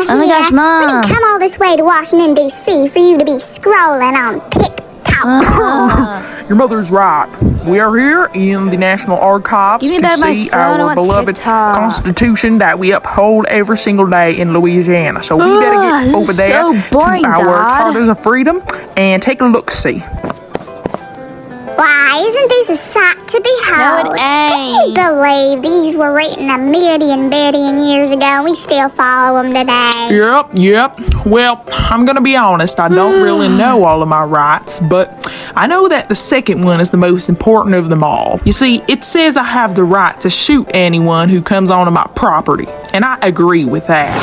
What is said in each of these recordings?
Oh my here. gosh, Mom. We didn't come all this way to Washington, D.C. for you to be scrolling on TikTok. Your mother's right. We are here in the National Archives Give me to back my see phone, I our want beloved TikTok. Constitution that we uphold every single day in Louisiana. So we better get this over is there so boring, to our Dad. Charters of Freedom and take a look-see. Why, isn't this a sight to behold? No, it Can you ain't. believe these were written a billion years ago and we still follow them today? Yep. Well, I'm gonna be honest, I don't really know all of my rights, but I know that the second one is the most important of them all. You see, it says I have the right to shoot anyone who comes onto my property, and I agree with that.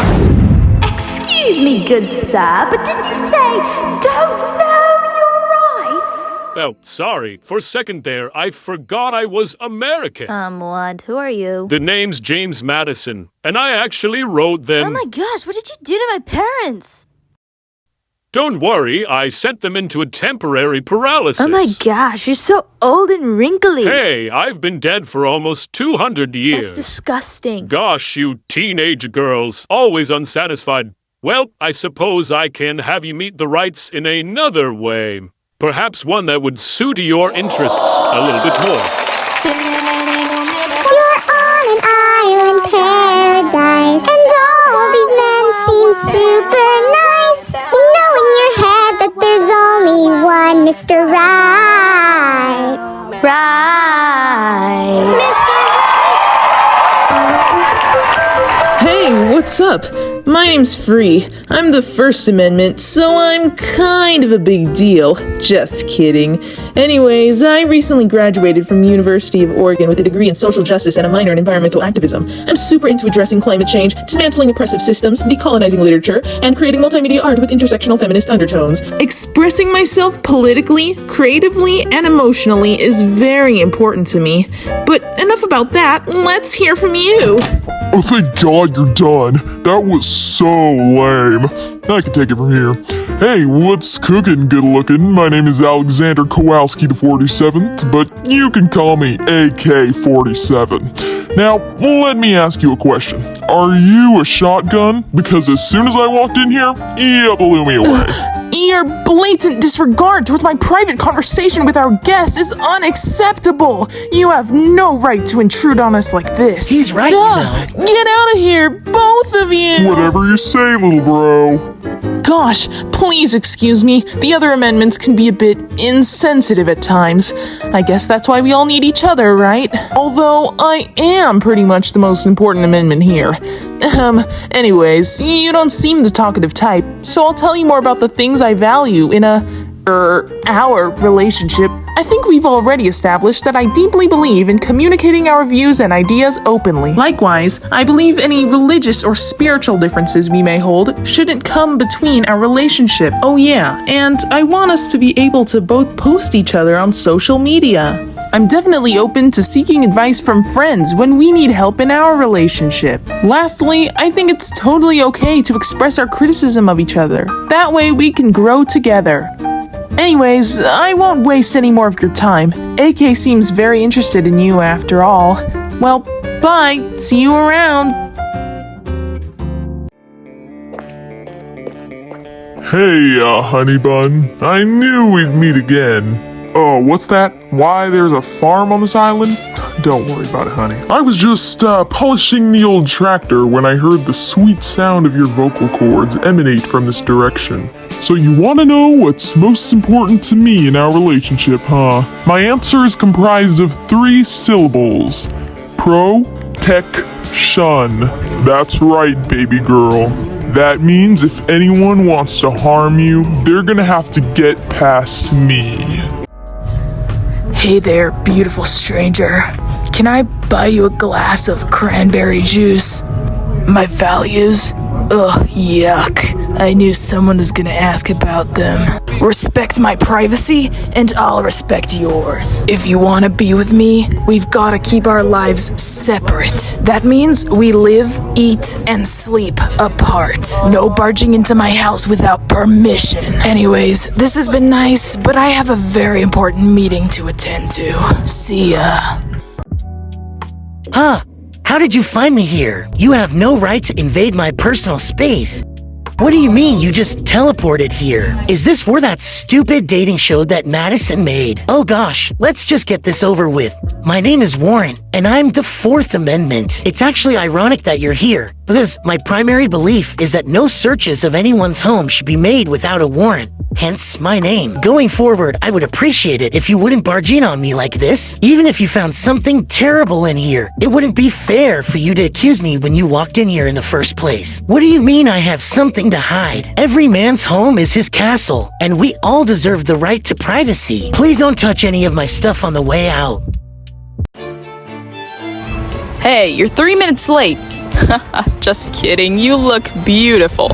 Excuse me, good sir, but didn't you say don't know your rights? Oh, sorry. For a second there, I forgot I was American. What? Who are you? The name's James Madison, and I actually wrote them. Oh my gosh, what did you do to my parents? Don't worry, I sent them into a temporary paralysis. Oh my gosh, you're so old and wrinkly. Hey, I've been dead for almost 200 years. That's disgusting. Gosh, you teenage girls, always unsatisfied. Well, I suppose I can have you meet the rights in another way. Perhaps one that would suit your interests a little bit more. You're on an island paradise, and all these men seem super nice. You know in your head that there's only one Mr. Right. Right. Mr. Hey, what's up? My name's Free. I'm the First Amendment, so I'm kind of a big deal. Just kidding. Anyways, I recently graduated from University of Oregon with a degree in social justice and a minor in environmental activism. I'm super into addressing climate change, dismantling oppressive systems, decolonizing literature, and creating multimedia art with intersectional feminist undertones. Expressing myself politically, creatively, and emotionally is very important to me. But enough about that, let's hear from you. Oh, thank God you're done. That was so lame. I can take it from here. Hey, what's cooking, good looking? My name is Alexander Kowalski the 47th, but you can call me AK-47. Now, let me ask you a question. Are you a shotgun? Because as soon as I walked in here, you blew me away. Your blatant disregard towards my private conversation with our guest is unacceptable. You have no right to intrude on us like this. He's right, Get out of here, both of you! Whatever you say, little bro. Gosh, please excuse me. The other amendments can be a bit insensitive at times. I guess that's why we all need each other, right? Although I am pretty much the most important amendment here. Anyways, you don't seem the talkative type, so I'll tell you more about the things I value in our relationship. I think we've already established that I deeply believe in communicating our views and ideas openly. Likewise, I believe any religious or spiritual differences we may hold shouldn't come between our relationship. Oh yeah, and I want us to be able to both post each other on social media. I'm definitely open to seeking advice from friends when we need help in our relationship. Lastly, I think it's totally okay to express our criticism of each other. That way we can grow together. Anyways, I won't waste any more of your time. AK seems very interested in you after all. Well, bye. See you around. Hey, honey bun. I knew we'd meet again. Oh, what's that? Why there's a farm on this island? Don't worry about it, honey. I was just polishing the old tractor when I heard the sweet sound of your vocal cords emanate from this direction. So you want to know what's most important to me in our relationship, huh? My answer is comprised of 3 syllables. Protection. That's right, baby girl. That means if anyone wants to harm you, they're gonna have to get past me. Hey there, beautiful stranger. Can I buy you a glass of cranberry juice? My values? Ugh, yuck. I knew someone was gonna ask about them. Respect my privacy, and I'll respect yours. If you wanna be with me, we've gotta keep our lives separate. That means we live, eat, and sleep apart. No barging into my house without permission. Anyways, this has been nice, but I have a very important meeting to attend to. See ya. Huh? How did you find me here? You have no right to invade my personal space. What do you mean you just teleported here? Is this where that stupid dating show that Madison made? Oh gosh, let's just get this over with. My name is Warren, and I'm the Fourth Amendment. It's actually ironic that you're here, because my primary belief is that no searches of anyone's home should be made without a warrant. Hence my name. Going forward, I would appreciate it if you wouldn't barge in on me like this. Even if you found something terrible in here, it wouldn't be fair for you to accuse me when you walked in here in the first place. What do you mean I have something to hide? Every man's home is his castle, and we all deserve the right to privacy. Please don't touch any of my stuff on the way out. Hey, you're 3 minutes late. Just kidding, you look beautiful.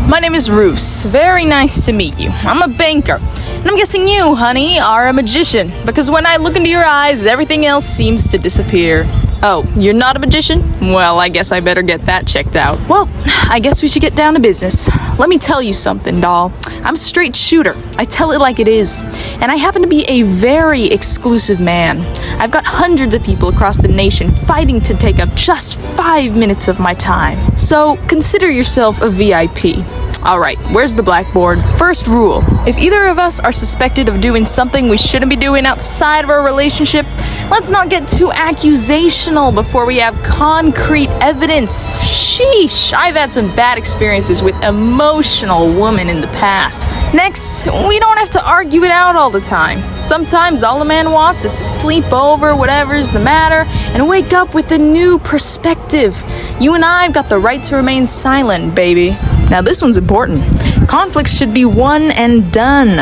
My name is Roos. Very nice to meet you. I'm a banker. And I'm guessing you, honey, are a magician. Because when I look into your eyes, everything else seems to disappear. Oh, you're not a magician? Well, I guess I better get that checked out. Well, I guess we should get down to business. Let me tell you something, doll. I'm a straight shooter. I tell it like it is. And I happen to be a very exclusive man. I've got hundreds of people across the nation fighting to take up just 5 minutes of my time. So consider yourself a VIP. Alright, where's the blackboard? First rule, if either of us are suspected of doing something we shouldn't be doing outside of our relationship, let's not get too accusational before we have concrete evidence. Sheesh, I've had some bad experiences with emotional women in the past. Next, we don't have to argue it out all the time. Sometimes all a man wants is to sleep over whatever's the matter and wake up with a new perspective. You and I've got the right to remain silent, baby. Now this one's important. Conflicts should be one and done.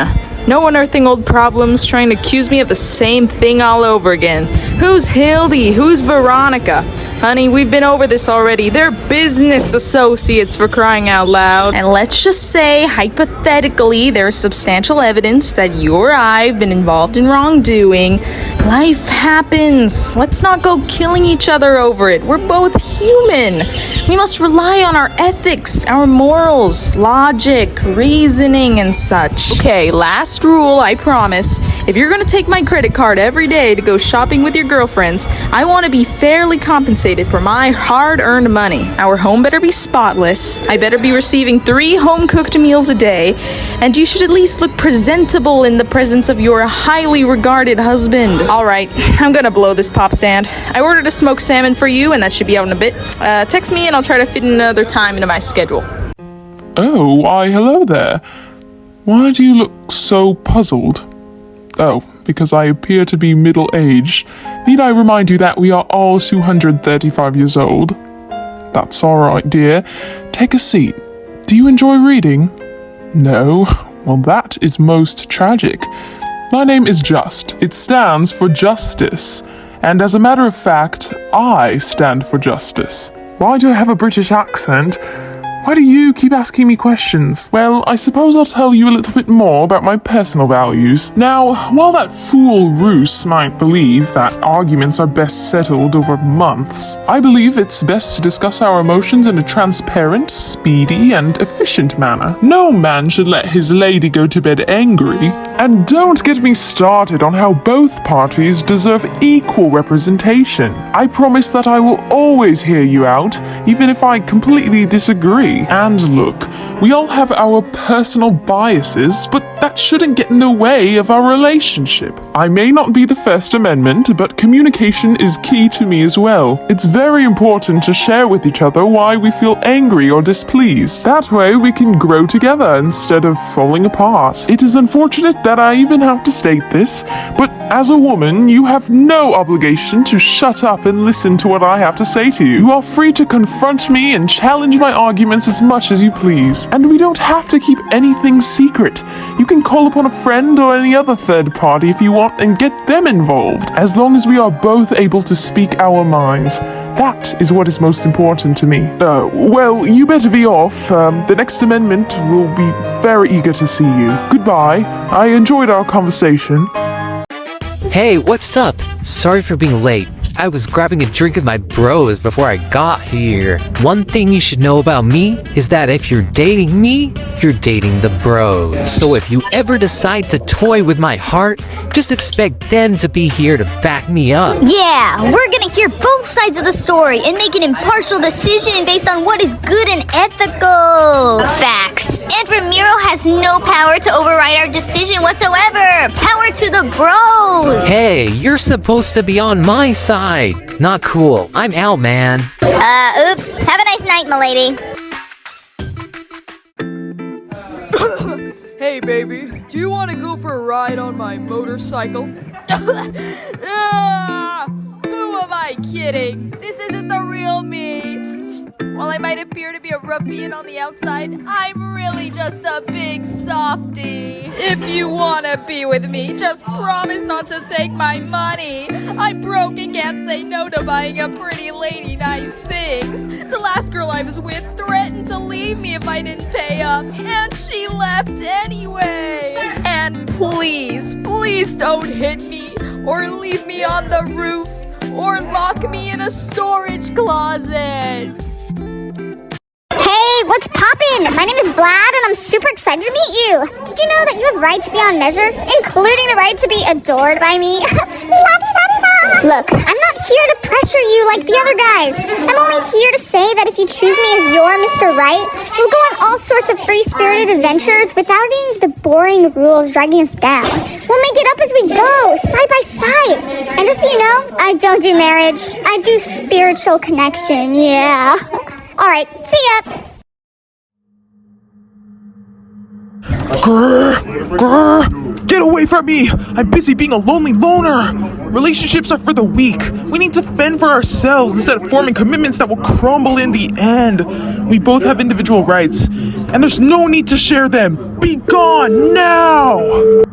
No unearthing old problems trying to accuse me of the same thing all over again. Who's Hildy? Who's Veronica? Honey, we've been over this already. They're business associates, for crying out loud. And let's just say, hypothetically, there's substantial evidence that you or I have been involved in wrongdoing. Life happens. Let's not go killing each other over it. We're both human. We must rely on our ethics, our morals, logic, reasoning, and such. Okay, last rule, I promise. If you're gonna take my credit card every day to go shopping with your girlfriends, I want to be fairly compensated for my hard-earned money. Our home better be spotless. I better be receiving 3 home-cooked meals a day, and you should at least look presentable in the presence of your highly regarded husband. Alright, I'm gonna blow this pop stand. I ordered a smoked salmon for you, and that should be out in a bit. Text me and I'll try to fit another time into my schedule. Oh, why hello there. Why do you look so puzzled? Oh, because I appear to be middle-aged. Need I remind you that we are all 235 years old? That's alright, dear. Take a seat. Do you enjoy reading? No? Well, that is most tragic. My name is Just. It stands for justice. And as a matter of fact, I stand for justice. Why do I have a British accent? Why do you keep asking me questions? Well, I suppose I'll tell you a little bit more about my personal values. Now, while that fool Roos might believe that arguments are best settled over months, I believe it's best to discuss our emotions in a transparent, speedy, and efficient manner. No man should let his lady go to bed angry. And don't get me started on how both parties deserve equal representation. I promise that I will always hear you out, even if I completely disagree. And look, we all have our personal biases, but that shouldn't get in the way of our relationship. I may not be the First Amendment, but communication is key to me as well. It's very important to share with each other why we feel angry or displeased. That way we can grow together instead of falling apart. It is unfortunate that I even have to state this, but as a woman, you have no obligation to shut up and listen to what I have to say to you. You are free to confront me and challenge my arguments as much as you please. And we don't have to keep anything secret. You can call upon a friend or any other third party if you want and get them involved, as long as we are both able to speak our minds. That is what is most important to me. Well, you better be off. The next amendment will be very eager to see you. Goodbye. I enjoyed our conversation. Hey, what's up? Sorry for being late. I was grabbing a drink with my bros before I got here. One thing you should know about me is that if you're dating me, you're dating the bros. So if you ever decide to toy with my heart, just expect them to be here to back me up. Yeah, we're gonna hear both sides of the story and make an impartial decision based on what is good and ethical. Facts. And Ramiro has no power to override our decision whatsoever. Power to the bros. Hey, you're supposed to be on my side. Not cool. I'm out, man. Oops. Have a nice night, milady. Hey, baby, do you want to go for a ride on my motorcycle? Ah, who am I kidding? This isn't the real me. While I might appear to be a ruffian on the outside, I'm really just a big softie. If you want to be with me, just promise not to take my money. I'm broke and can't say no to buying a pretty lady nice things. The last girl I was with threatened to leave me if I didn't pay up, and she left anyway. And please, please don't hit me, or leave me on the roof, or lock me in a storage closet. Hey, what's poppin'? My name is Vlad, and I'm super excited to meet you. Did you know that you have rights beyond measure, including the right to be adored by me? Look, I'm not here to pressure you like the other guys. I'm only here to say that if you choose me as your Mr. Right, we'll go on all sorts of free-spirited adventures without any of the boring rules dragging us down. We'll make it up as we go, side by side. And just so you know, I don't do marriage. I do spiritual connection, yeah. All right, see ya. Grr! Get away from me! I'm busy being a lonely loner! Relationships are for the weak. We need to fend for ourselves instead of forming commitments that will crumble in the end. We both have individual rights, and there's no need to share them. Be gone now!